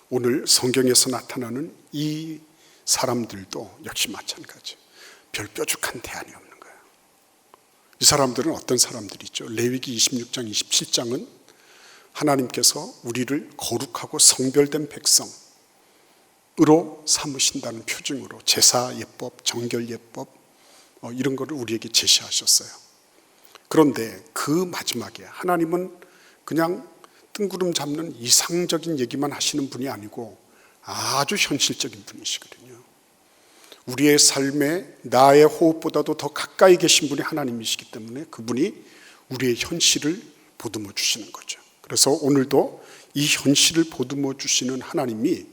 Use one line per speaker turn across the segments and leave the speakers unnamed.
오늘 성경에서 나타나는 이 사람들도 역시 마찬가지. 별 뾰족한 대안이 없는 거예요. 이 사람들은 어떤 사람들이죠? 레위기 26장, 27장은 하나님께서 우리를 거룩하고 성별된 백성으로 삼으신다는 표징으로 제사 예법, 정결 예법 이런 거를 우리에게 제시하셨어요. 그런데 그 마지막에 하나님은 그냥 뜬구름 잡는 이상적인 얘기만 하시는 분이 아니고 아주 현실적인 분이시거든요. 우리의 삶에 나의 호흡보다도 더 가까이 계신 분이 하나님이시기 때문에 그분이 우리의 현실을 보듬어 주시는 거죠. 그래서 오늘도 이 현실을 보듬어 주시는 하나님이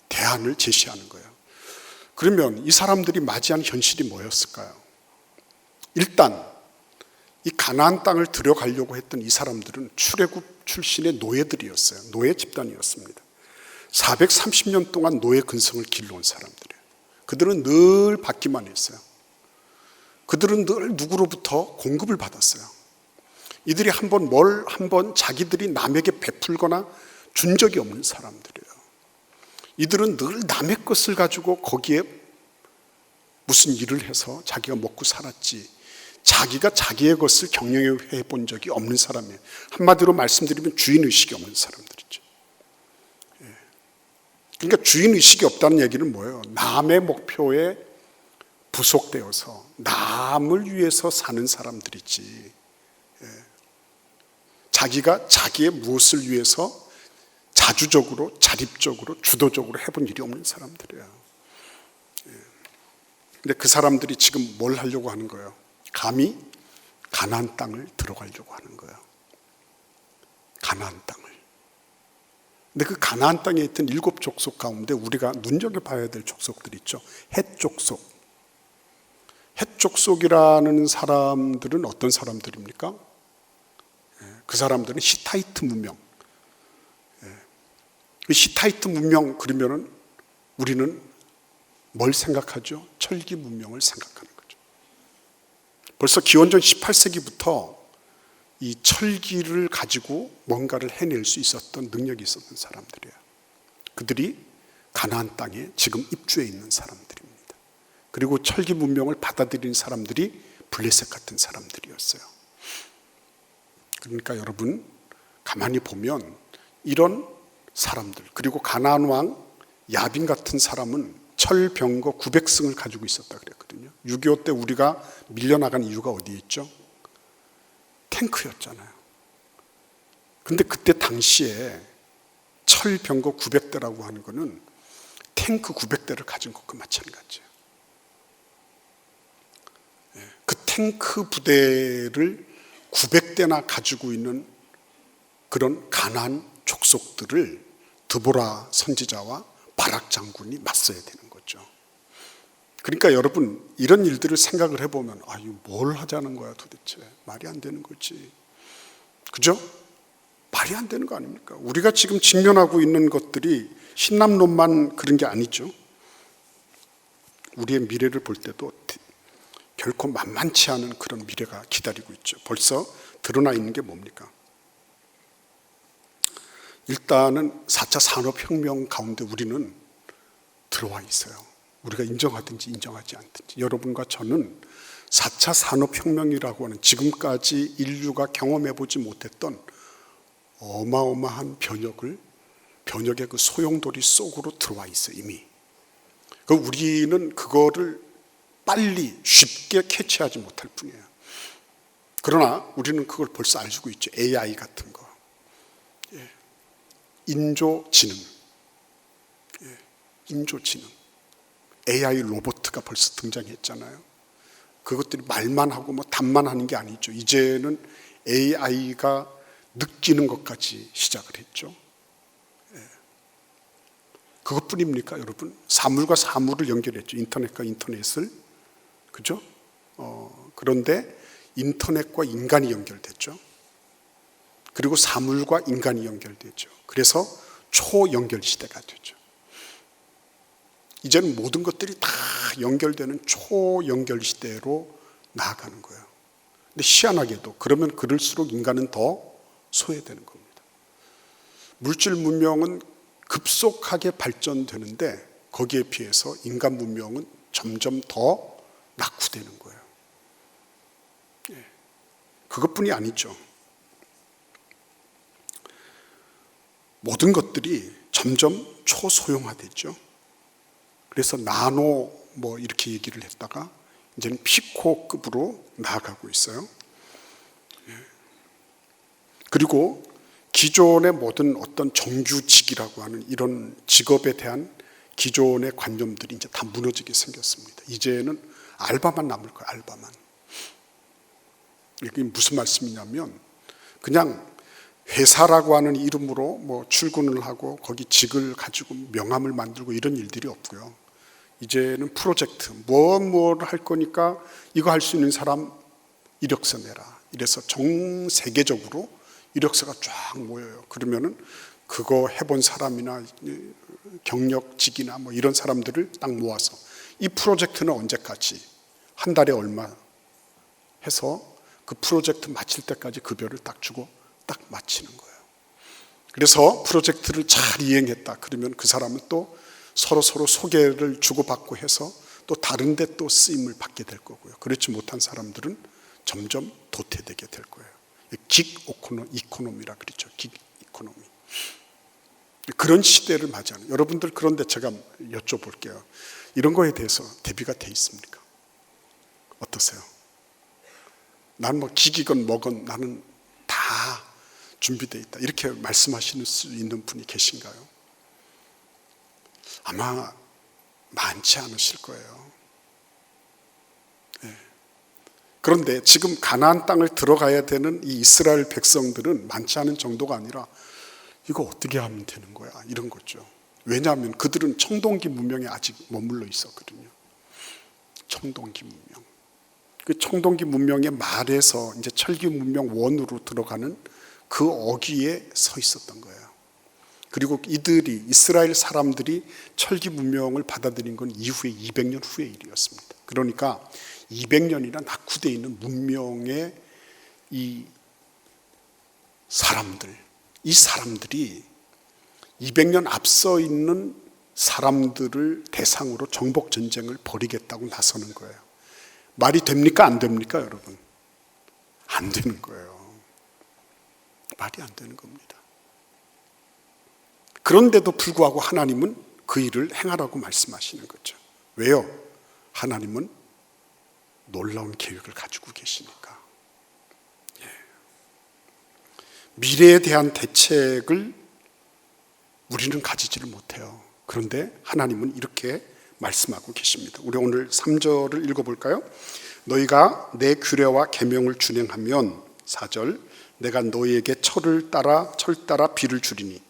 대안을 제시하는 거예요. 그러면 이 사람들이 맞이한 현실이 뭐였을까요? 일단 이 가나안 땅을 들어가려고 했던 이 사람들은 출애굽 출신의 노예들이었어요. 노예 집단이었습니다. 430년 동안 노예 근성을 길러온 사람들이에요. 그들은 늘 받기만 했어요. 그들은 늘 누구로부터 공급을 받았어요. 이들이 한번 자기들이 남에게 베풀거나 준 적이 없는 사람들이에요. 이들은 늘 남의 것을 가지고 거기에 무슨 일을 해서 자기가 먹고 살았지 자기가 자기의 것을 경영해 본 적이 없는 사람이에요. 한마디로 말씀드리면 주인의식이 없는 사람들이죠. 그러니까 주인의식이 없다는 얘기는 뭐예요? 남의 목표에 부속되어서 남을 위해서 사는 사람들이지 자기가 자기의 무엇을 위해서 자주적으로, 자립적으로, 주도적으로 해본 일이 없는 사람들이에요. 근데 그 사람들이 지금 뭘 하려고 하는 거예요? 감히 가나안 땅을 들어가려고 하는 거예요. 가나안 땅을. 근데 그 가나안 땅에 있던 7 족속 가운데 우리가 눈여겨봐야 될 족속들이 있죠. 헷 족속. 헷 족속이라는 사람들은 어떤 사람들입니까? 그 사람들은 히타이트 문명. 그 히타이트 문명 그러면은 우리는 뭘 생각하죠? 철기 문명을 생각하는 거죠. 벌써 기원전 18세기부터 이 철기를 가지고 뭔가를 해낼 수 있었던 능력이 있었던 사람들이에요. 그들이 가나안 땅에 지금 입주해 있는 사람들입니다. 그리고 철기 문명을 받아들인 사람들이 블레셋 같은 사람들이었어요. 그러니까 여러분 가만히 보면 이런 사람들 그리고 가나안 왕 야빈 같은 사람은 철병거 900승을 가지고 있었다 그랬거든요. 6.25 때 우리가 밀려나간 이유가 어디에 있죠? 탱크였잖아요. 근데 그때 당시에 철병거 900대라고 하는 거는 탱크 900대를 가진 것과 마찬가지예요. 그 탱크 부대를 900대나 가지고 있는 그런 가나안 족속들을 드보라 선지자와 바락 장군이 맞서야 되는 거죠. 그러니까 여러분 이런 일들을 생각을 해보면 이거 뭘 하자는 거야 도대체. 말이 안 되는 거지. 그죠? 말이 안 되는 거 아닙니까? 우리가 지금 직면하고 있는 것들이 신남론만 그런 게 아니죠. 우리의 미래를 볼 때도 결코 만만치 않은 그런 미래가 기다리고 있죠. 벌써 드러나 있는 게 뭡니까? 일단은 4차 산업혁명 가운데 우리는 들어와 있어요. 우리가 인정하든지 인정하지 않든지. 여러분과 저는 4차 산업혁명이라고 하는 지금까지 인류가 경험해보지 못했던 어마어마한 변혁의 그 소용돌이 속으로 들어와 있어요. 이미. 우리는 그거를 빨리 쉽게 캐치하지 못할 뿐이에요. 그러나 우리는 그걸 벌써 알고 있죠. AI 같은 거. 인조지능, 인조지능, AI 로봇가 벌써 등장했잖아요. 그것들이 말만 하고 답만 하는 게 아니죠. 이제는 AI가 느끼는 것까지 시작을 했죠. 그것뿐입니까, 여러분? 사물과 사물을 연결했죠. 인터넷과 인터넷을, 그죠? 그런데 인터넷과 인간이 연결됐죠. 그리고 사물과 인간이 연결되죠. 그래서 초연결 시대가 되죠. 이제는 모든 것들이 다 연결되는 초연결 시대로 나아가는 거예요. 근데 희한하게도 그러면 그럴수록 인간은 더 소외되는 겁니다. 물질 문명은 급속하게 발전되는데 거기에 비해서 인간 문명은 점점 더 낙후되는 거예요. 그것뿐이 아니죠. 모든 것들이 점점 초소형화됐죠. 그래서 나노 뭐 이렇게 얘기를 했다가 이제는 피코급으로 나아가고 있어요. 그리고 기존의 모든 어떤 정규직이라고 하는 이런 직업에 대한 기존의 관념들이 이제 다 무너지게 생겼습니다. 이제는 알바만 남을 거예요. 알바만. 이게 무슨 말씀이냐면 그냥 회사라고 하는 이름으로 뭐 출근을 하고 거기 직을 가지고 명함을 만들고 이런 일들이 없고요. 이제는 프로젝트 뭘 할 거니까 이거 할 수 있는 사람 이력서 내라. 이래서 전 세계적으로 이력서가 쫙 모여요. 그러면은 그거 해본 사람이나 경력직이나 뭐 이런 사람들을 딱 모아서 이 프로젝트는 언제까지 한 달에 얼마 해서 그 프로젝트 마칠 때까지 급여를 딱 주고 딱 마치는 거예요. 그래서 프로젝트를 잘 이행했다 그러면 그 사람은 또 서로 소개를 주고받고 해서 또 다른 데 또 쓰임을 받게 될 거고요. 그렇지 못한 사람들은 점점 도태되게 될 거예요. 긱 이코노미라 그러죠. 긱 이코노미. 그런 시대를 맞이하는. 여러분들 그런데 제가 여쭤볼게요. 이런 거에 대해서 대비가 돼 있습니까? 어떠세요? 나는 뭐 긱이건 뭐건 나는 다 준비되어 있다. 이렇게 말씀하실 수 있는 분이 계신가요? 아마 많지 않으실 거예요. 그런데 지금 가나안 땅을 들어가야 되는 이 이스라엘 백성들은 많지 않은 정도가 아니라 이거 어떻게 하면 되는 거야? 이런 거죠. 왜냐하면 그들은 청동기 문명에 아직 머물러 있었거든요. 청동기 문명. 그 청동기 문명의 말에서 이제 철기 문명 원으로 들어가는 그 어귀에 서 있었던 거예요. 그리고 이들이 이스라엘 사람들이 철기 문명을 받아들인 건 이후에 200년 후의 일이었습니다. 그러니까 200년이나 낙후되어 있는 문명의 이 사람들이 200년 앞서 있는 사람들을 대상으로 정복 전쟁을 벌이겠다고 나서는 거예요. 말이 됩니까? 안 됩니까, 여러분? 안 되는 거예요. 말이 안 되는 겁니다. 그런데도 불구하고 하나님은 그 일을 행하라고 말씀하시는 거죠. 왜요? 하나님은 놀라운 계획을 가지고 계시니까. 미래에 대한 대책을 우리는 가지지를 못해요. 그런데 하나님은 이렇게 말씀하고 계십니다. 우리 오늘 3절을 읽어볼까요? 너희가 내 규례와 계명을 준행하면 4절 내가 너희에게 철 따라 비를 주리니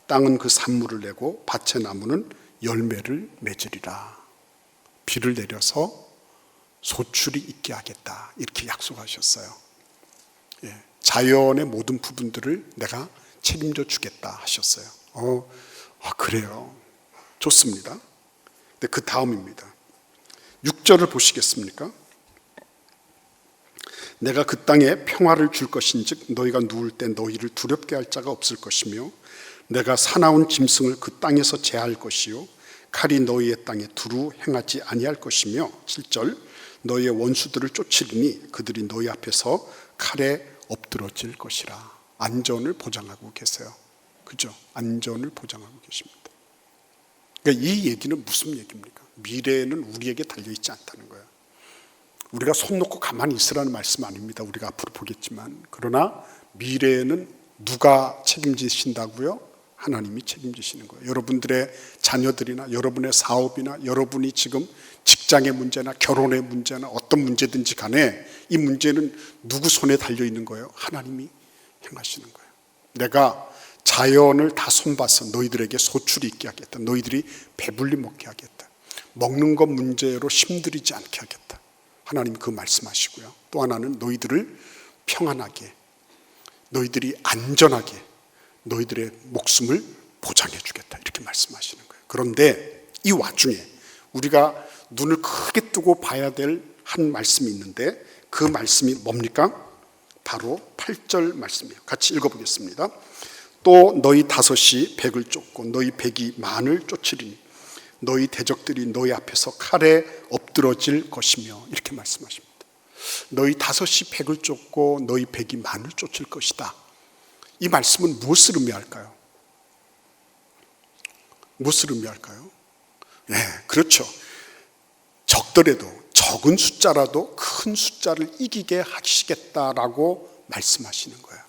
땅은 그 산물을 내고 밭의 나무는 열매를 맺으리라. 비를 내려서 소출이 있게 하겠다. 이렇게 약속하셨어요. 자연의 모든 부분들을 내가 책임져 주겠다 하셨어요. 그래요. 좋습니다. 근데 그 다음입니다. 6절을 보시겠습니까? 내가 그 땅에 평화를 줄 것인즉 너희가 누울 때 너희를 두렵게 할 자가 없을 것이며 내가 사나운 짐승을 그 땅에서 제할 것이요 칼이 너희의 땅에 두루 행하지 아니할 것이며 7절 너희의 원수들을 쫓으리니 그들이 너희 앞에서 칼에 엎드러질 것이라. 안전을 보장하고 계세요. 그죠? 안전을 보장하고 계십니다. 그러니까 이 얘기는 무슨 얘기입니까? 미래는 우리에게 달려있지 않다는 거예요. 우리가 손 놓고 가만히 있으라는 말씀 아닙니다. 우리가 앞으로 보겠지만. 그러나 미래는 누가 책임지신다고요? 하나님이 책임지시는 거예요. 여러분들의 자녀들이나 여러분의 사업이나 여러분이 지금 직장의 문제나 결혼의 문제나 어떤 문제든지 간에 이 문제는 누구 손에 달려있는 거예요? 하나님이 행하시는 거예요. 내가 자연을 다 손봐서 너희들에게 소출이 있게 하겠다. 너희들이 배불리 먹게 하겠다. 먹는 것 문제로 힘들이지 않게 하겠다. 하나님 그 말씀하시고요. 또 하나는 너희들을 평안하게, 너희들이 안전하게 너희들의 목숨을 보장해 주겠다. 이렇게 말씀하시는 거예요. 그런데 이 와중에 우리가 눈을 크게 뜨고 봐야 될 한 말씀이 있는데 그 말씀이 뭡니까? 바로 8절 말씀이에요. 같이 읽어보겠습니다. 또 너희 다섯이 백을 쫓고 너희 백이 만을 쫓으리니 너희 대적들이 너희 앞에서 칼에 엎드러질 것이며 이렇게 말씀하십니다. 너희 다섯이 백을 쫓고 너희 백이 만을 쫓을 것이다. 이 말씀은 무엇을 의미할까요? 무엇을 의미할까요? 네, 그렇죠. 적더라도 적은 숫자라도 큰 숫자를 이기게 하시겠다라고 말씀하시는 거예요.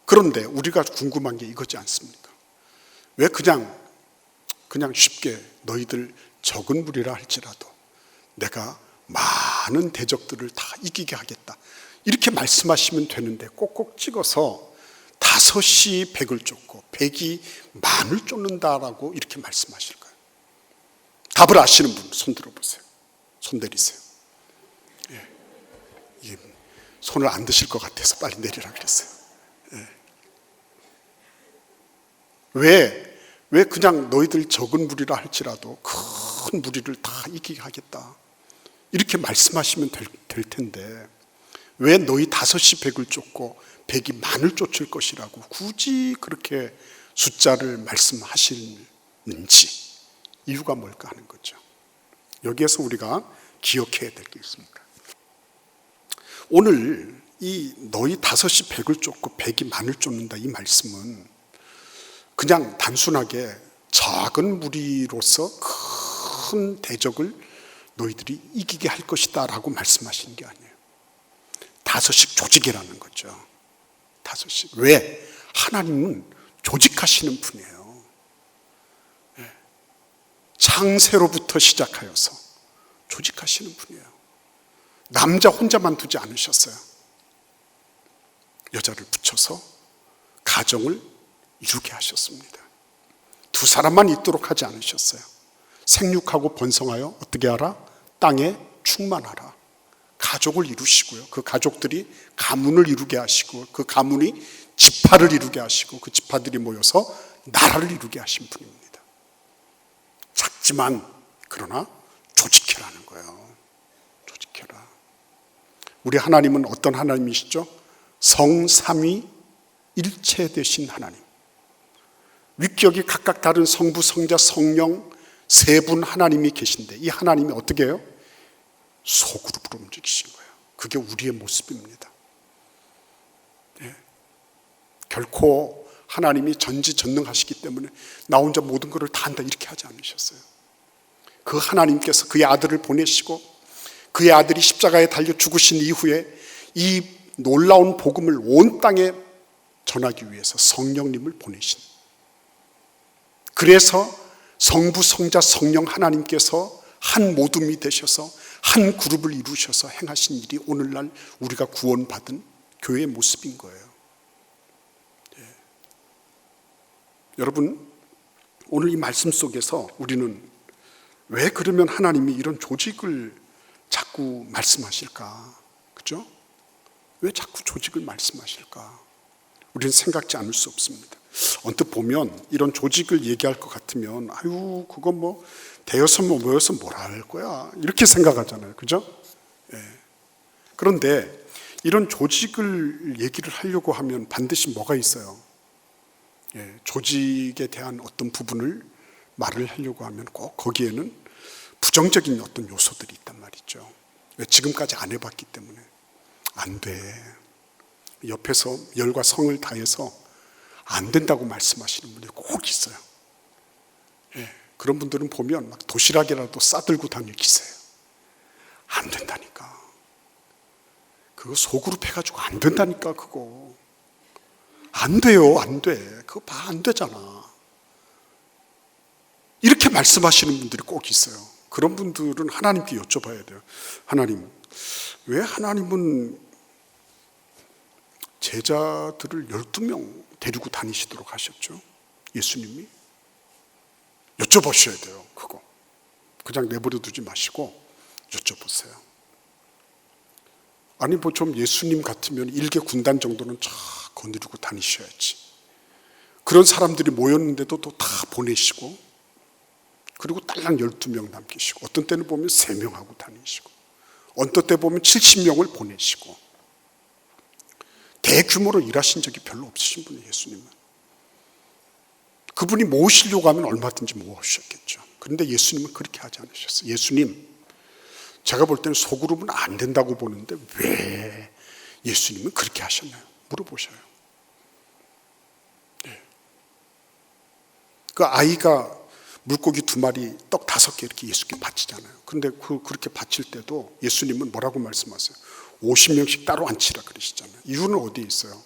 그런데 우리가 궁금한 게 이거지 않습니까? 왜 그냥 쉽게 너희들 적은 무리라 할지라도 내가 많은 대적들을 다 이기게 하겠다 이렇게 말씀하시면 되는데 꼭꼭 찍어서 다섯이 백을 쫓고 백이 만을 쫓는다라고 이렇게 말씀하실까요? 답을 아시는 분 손 들어보세요. 손 내리세요. 예. 손을 안 드실 것 같아서 빨리 내리라 그랬어요. 예. 왜 그냥 너희들 적은 무리라 할지라도 큰 무리를 다 이기게 하겠다 이렇게 말씀하시면 될 텐데 왜 너희 다섯이 백을 쫓고 백이 만을 쫓을 것이라고 굳이 그렇게 숫자를 말씀하시는지 이유가 뭘까 하는 거죠. 여기에서 우리가 기억해야 될 게 있습니다. 오늘 이 너희 다섯이 백을 쫓고 백이 만을 쫓는다 이 말씀은 그냥 단순하게 작은 무리로서 큰 대적을 너희들이 이기게 할 것이다 라고 말씀하시는 게 아니에요. 다섯씩 조직이라는 거죠. 다섯씩. 왜? 하나님은 조직하시는 분이에요. 창세로부터 시작하여서 조직하시는 분이에요. 남자 혼자만 두지 않으셨어요. 여자를 붙여서 가정을 이루게 하셨습니다. 두 사람만 있도록 하지 않으셨어요. 생육하고 번성하여 어떻게 하라? 땅에 충만하라. 가족을 이루시고요. 그 가족들이 가문을 이루게 하시고 그 가문이 지파를 이루게 하시고 그 지파들이 모여서 나라를 이루게 하신 분입니다. 작지만 그러나 조직해라는 거예요. 조직해라. 우리 하나님은 어떤 하나님이시죠? 성삼위 일체 되신 하나님. 위격이 각각 다른 성부, 성자, 성령 세 분 하나님이 계신데 이 하나님이 어떻게 해요? 소그룹으로 움직이신 거예요. 그게 우리의 모습입니다. 네. 결코 하나님이 전지전능하시기 때문에 나 혼자 모든 것을 다 한다 이렇게 하지 않으셨어요. 그 하나님께서 그의 아들을 보내시고 그의 아들이 십자가에 달려 죽으신 이후에 이 놀라운 복음을 온 땅에 전하기 위해서 성령님을 보내신, 그래서 성부, 성자, 성령 하나님께서 한 모둠이 되셔서 한 그룹을 이루셔서 행하신 일이 오늘날 우리가 구원받은 교회의 모습인 거예요. 네. 여러분, 오늘 이 말씀 속에서 우리는 왜 그러면 하나님이 이런 조직을 자꾸 말씀하실까? 그죠? 왜 자꾸 조직을 말씀하실까? 우리는 생각지 않을 수 없습니다. 언뜻 보면 이런 조직을 얘기할 것 같으면 아유 그건 뭐 대여섯 모여서 뭐라 할 거야 이렇게 생각하잖아요. 그죠? 예. 그런데 이런 조직을 얘기를 하려고 하면 반드시 뭐가 있어요? 예. 조직에 대한 어떤 부분을 말을 하려고 하면 꼭 거기에는 부정적인 어떤 요소들이 있단 말이죠. 왜? 지금까지 안 해봤기 때문에. 안 돼. 옆에서 열과 성을 다해서 안 된다고 말씀하시는 분들이 꼭 있어요. 예, 그런 분들은 보면 막 도시락이라도 싸들고 다닐 기세예요. 안 된다니까. 그거 소그룹 해가지고 안 된다니까. 그거 안 돼요. 안 돼. 그거 봐, 안 되잖아. 이렇게 말씀하시는 분들이 꼭 있어요. 그런 분들은 하나님께 여쭤봐야 돼요. 하나님, 왜 하나님은 제자들을 12명 데리고 다니시도록 하셨죠? 예수님이? 여쭤보셔야 돼요. 그거 그냥 내버려 두지 마시고 여쭤보세요. 아니 뭐 좀 예수님 같으면 일개 군단 정도는 쫙 거느리고 다니셔야지. 그런 사람들이 모였는데도 또 다 보내시고, 그리고 딸랑 12명 남기시고, 어떤 때는 보면 3명하고 다니시고, 어떤 때 보면 70명을 보내시고, 대규모로 일하신 적이 별로 없으신 분이에요, 예수님은. 그분이 모으시려고 하면 얼마든지 모으셨겠죠. 그런데 예수님은 그렇게 하지 않으셨어요. 예수님, 제가 볼 때는 소그룹은 안 된다고 보는데 왜 예수님은 그렇게 하셨나요? 물어보셔요. 네. 그 아이가 물고기 2마리, 떡 5개 이렇게 예수께 바치잖아요. 그런데 그렇게 바칠 때도 예수님은 뭐라고 말씀하세요? 50명씩 따로 앉히라 그러시잖아요. 이유는 어디에 있어요?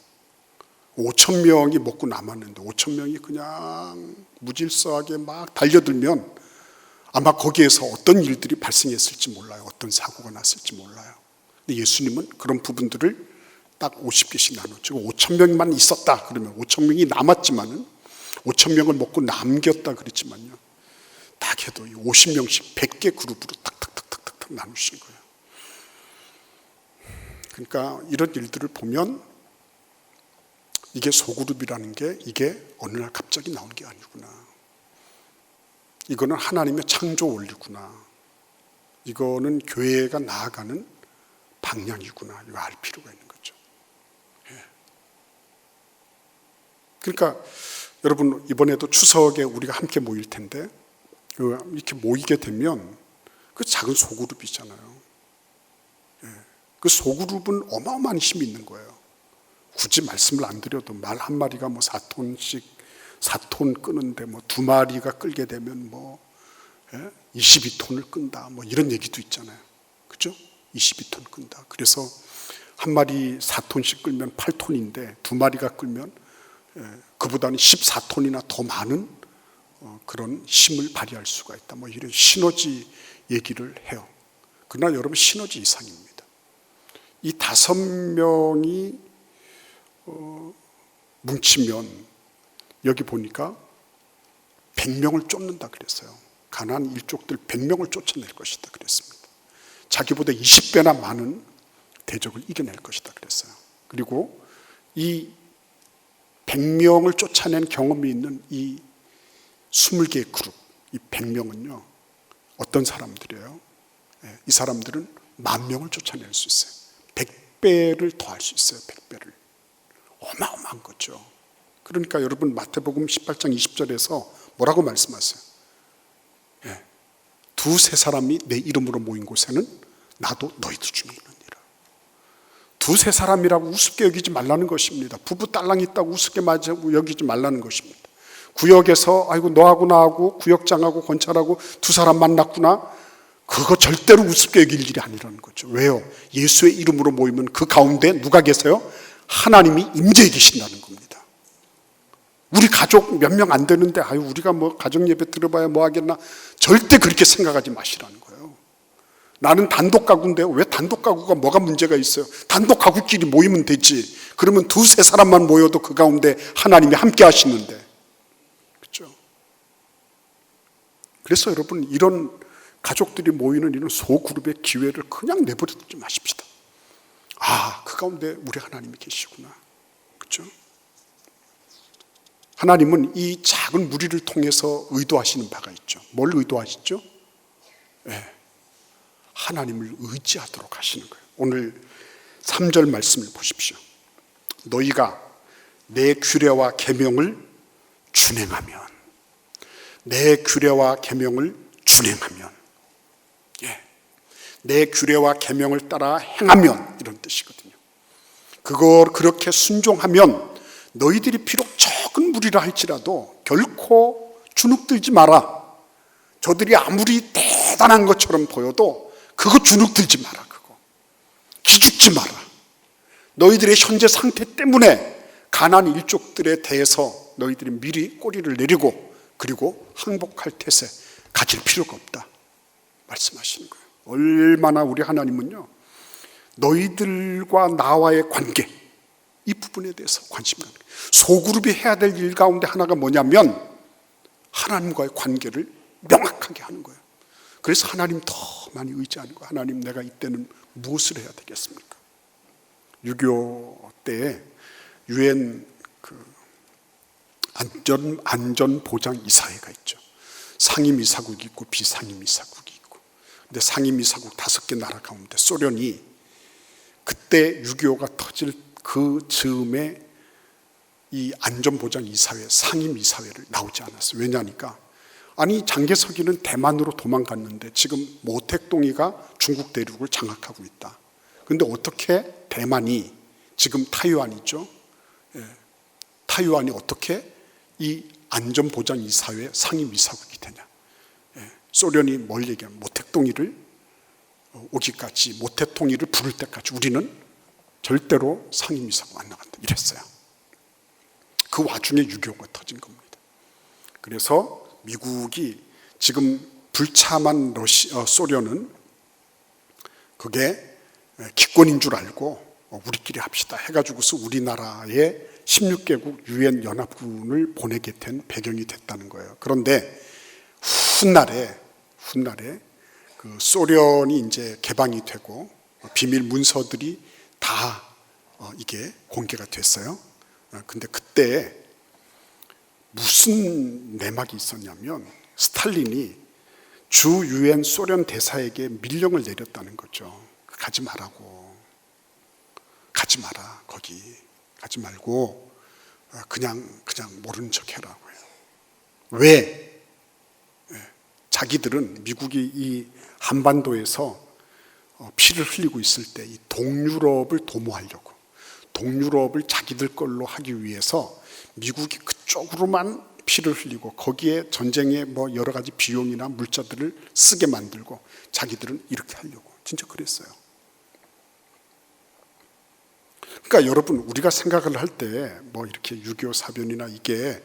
5,000명이 먹고 남았는데 5,000명이 그냥 무질서하게 막 달려들면 아마 거기에서 어떤 일들이 발생했을지 몰라요. 어떤 사고가 났을지 몰라요. 근데 예수님은 그런 부분들을 딱 50개씩 나눴죠. 5,000명만 있었다 그러면 5,000명이 남았지만은 5,000명을 먹고 남겼다 그랬지만요. 딱 해도 50명씩 100개 그룹으로 탁탁탁탁탁 나누신 거예요. 그러니까 이런 일들을 보면 이게 소그룹이라는 게 이게 어느 날 갑자기 나온 게 아니구나. 이거는 하나님의 창조 원리구나. 이거는 교회가 나아가는 방향이구나. 이거 알 필요가 있는 거죠. 예. 그러니까 여러분 이번에도 추석에 우리가 함께 모일 텐데 이렇게 모이게 되면 그 작은 소그룹이잖아요. 예. 그 소그룹은 어마어마한 힘이 있는 거예요. 굳이 말씀을 안 드려도 말 한 마리가 뭐 4톤씩 4톤 끄는데 뭐 2마리가 끌게 되면 뭐 22톤을 끈다 뭐 이런 얘기도 있잖아요. 그죠? 22톤 끈다. 그래서 한 마리 4톤씩 끌면 8톤인데 2마리가 끌면 그보다는 14톤이나 더 많은 그런 힘을 발휘할 수가 있다. 뭐 이런 시너지 얘기를 해요. 그러나 여러분 시너지 이상입니다. 이 5명이 뭉치면 여기 보니까 100명을 쫓는다 그랬어요. 가나안 일족들 100명을 쫓아낼 것이다 그랬습니다. 자기보다 20배나 많은 대적을 이겨낼 것이다 그랬어요. 그리고 이 100명을 쫓아낸 경험이 있는 이 20개의 그룹, 이 100명은요 어떤 사람들이에요? 이 사람들은 10,000명을 쫓아낼 수 있어요. 100배를 더할 수 있어요. 100배를. 어마어마한 거죠. 그러니까 여러분 마태복음 18장 20절에서 뭐라고 말씀하세요? 2-3 내 이름으로 모인 곳에는 나도 너희들 중에 있느니라. 2-3 사람이라고 우습게 여기지 말라는 것입니다. 부부 딸랑 있다고 우습게 여기지 말라는 것입니다. 구역에서 아이고 너하고 나하고 구역장하고 권찰하고 2사람 만났구나. 그거 절대로 우습게 여길 일이 아니라는 거죠. 왜요? 예수의 이름으로 모이면 그 가운데 누가 계세요? 하나님이 임재해 계신다는 겁니다. 우리 가족 몇 명 안 되는데 아유 우리가 뭐 가정 예배 들어봐야 뭐 하겠나. 절대 그렇게 생각하지 마시라는 거예요. 나는 단독 가구인데 왜 단독 가구가 뭐가 문제가 있어요? 단독 가구끼리 모이면 되지. 그러면 2-3 사람만 모여도 그 가운데 하나님이 함께 하시는데. 그렇죠? 그래서 여러분 이런 가족들이 모이는 이런 소그룹의 기회를 그냥 내버려두지 마십시다. 아, 그 가운데 우리 하나님이 계시구나. 그렇죠? 하나님은 이 작은 무리를 통해서 의도하시는 바가 있죠. 뭘 의도하시죠? 네. 하나님을 의지하도록 하시는 거예요. 오늘 3절 말씀을 보십시오. 너희가 내 규례와 계명을 준행하면, 내 규례와 계명을 준행하면, 내 규례와 계명을 따라 행하면 이런 뜻이거든요. 그걸 그렇게 순종하면 너희들이 비록 적은 무리라 할지라도 결코 주눅들지 마라. 저들이 아무리 대단한 것처럼 보여도 그거 주눅들지 마라. 그거 기죽지 마라. 너희들의 현재 상태 때문에 가나안 일족들에 대해서 너희들이 미리 꼬리를 내리고 그리고 항복할 태세 가질 필요가 없다 말씀하시는 거예요. 얼마나 우리 하나님은요 너희들과 나와의 관계 이 부분에 대해서 관심이 가는 거예요. 소그룹이 해야 될 일 가운데 하나가 뭐냐면 하나님과의 관계를 명확하게 하는 거예요. 그래서 하나님 더 많이 의지하는 거예요. 하나님 내가 이때는 무엇을 해야 되겠습니까? 6.25 때에 유엔 안전보장이사회가 있죠. 상임이사국이 있고 비상임이사국이 있고. 근데 상임이사국 5개 나라 가운데 소련이 그때 6.25가 터질 그 즈음에 이 안전보장 이사회, 상임이사회를 나오지 않았어요. 왜냐니까 아니 장개석이는 대만으로 도망갔는데 지금 모택동이가 중국 대륙을 장악하고 있다. 그런데 어떻게 대만이 지금 타이완이죠. 타이완이 어떻게 이 안전보장이사회 상임이사국이 되냐. 소련이 뭘 얘기하면 모택동이를 오기까지, 모택동이를 부를 때까지 우리는 절대로 상임이사국 안 나간다 이랬어요. 그 와중에 6.25가 터진 겁니다. 그래서 미국이 지금 불참한 소련은 그게 기권인 줄 알고 우리끼리 합시다 해가지고서 우리나라의 16개국 유엔 연합군을 보내게 된 배경이 됐다는 거예요. 그런데 훗날에 그 소련이 이제 개방이 되고 비밀 문서들이 다 이게 공개가 됐어요. 근데 그때 무슨 내막이 있었냐면 스탈린이 주 유엔 소련 대사에게 밀령을 내렸다는 거죠. 가지 말라고. 가지 마라. 거기 가지 말고 그냥 모르는 척 해라고요. 왜? 자기들은 미국이 이 한반도에서 피를 흘리고 있을 때 이 동유럽을 도모하려고, 동유럽을 자기들 걸로 하기 위해서 미국이 그쪽으로만 피를 흘리고 거기에 전쟁에 뭐 여러 가지 비용이나 물자들을 쓰게 만들고 자기들은 이렇게 하려고 진짜 그랬어요. 그러니까 여러분 우리가 생각을 할 때 뭐 이렇게 6.25 사변이나 이게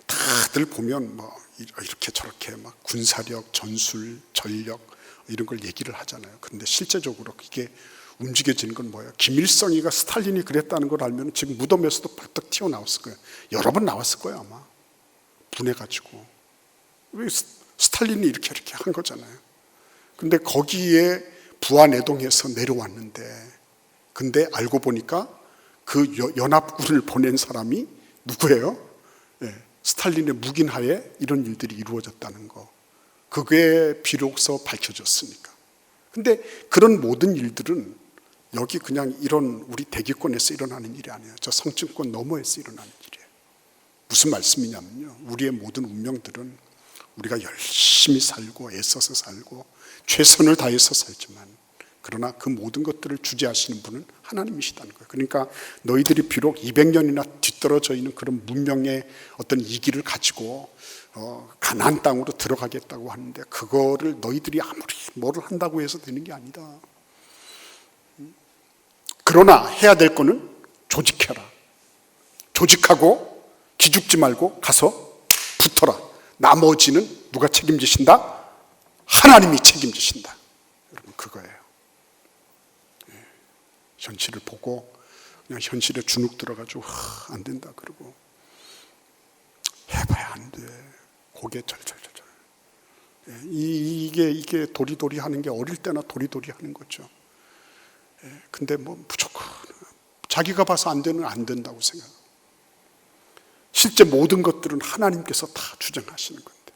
다들 보면 뭐 이렇게 저렇게 막 군사력, 전술, 전력 이런 걸 얘기를 하잖아요. 그런데 실제적으로 이게 움직여지는 건 뭐예요? 김일성이가 스탈린이 그랬다는 걸 알면 지금 무덤에서도 벌떡 튀어나왔을 거예요. 여러 번 나왔을 거예요 아마. 분해가지고. 왜 스탈린이 이렇게 한 거잖아요. 근데 거기에 부안해동해서 내려왔는데 근데 알고 보니까 그 연합군을 보낸 사람이 누구예요? 스탈린의 묵인하에 이런 일들이 이루어졌다는 거. 그게 비로소 밝혀졌으니까. 근데 그런 모든 일들은 여기 그냥 이런 우리 대기권에서 일어나는 일이 아니에요. 저 성층권 너머에서 일어나는 일이에요. 무슨 말씀이냐면요. 우리의 모든 운명들은 우리가 열심히 살고 애써서 살고 최선을 다해서 살지만 그러나 그 모든 것들을 주재하시는 분은 하나님이시다는 거예요. 그러니까 너희들이 비록 200년이나 뒤떨어져 있는 그런 문명의 어떤 이기를 가지고 가나안 땅으로 들어가겠다고 하는데 그거를 너희들이 아무리 뭐를 한다고 해서 되는 게 아니다. 그러나 해야 될 거는 조직해라. 조직하고 기죽지 말고 가서 붙어라. 나머지는 누가 책임지신다? 하나님이 책임지신다. 여러분 그거예요. 현실을 보고 그냥 현실에 주눅 들어가지고 안 된다 그러고 해봐야 안 돼. 고개 절절절절. 이게 도리도리 하는 게 어릴 때나 도리도리 하는 거죠. 근데 뭐 무조건 자기가 봐서 안 되는 안 된다고 생각하고 실제 모든 것들은 하나님께서 다 주장하시는 건데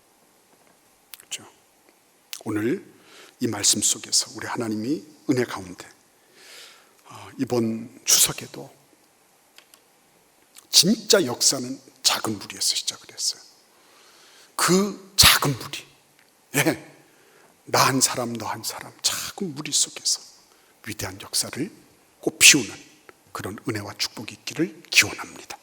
그렇죠? 오늘 이 말씀 속에서 우리 하나님이 은혜 가운데 이번 추석에도 진짜 역사는 작은 무리에서 시작을 했어요. 그 작은 무리, 나 한 사람 너 한 사람 작은 무리 속에서 위대한 역사를 꽃피우는 그런 은혜와 축복이 있기를 기원합니다.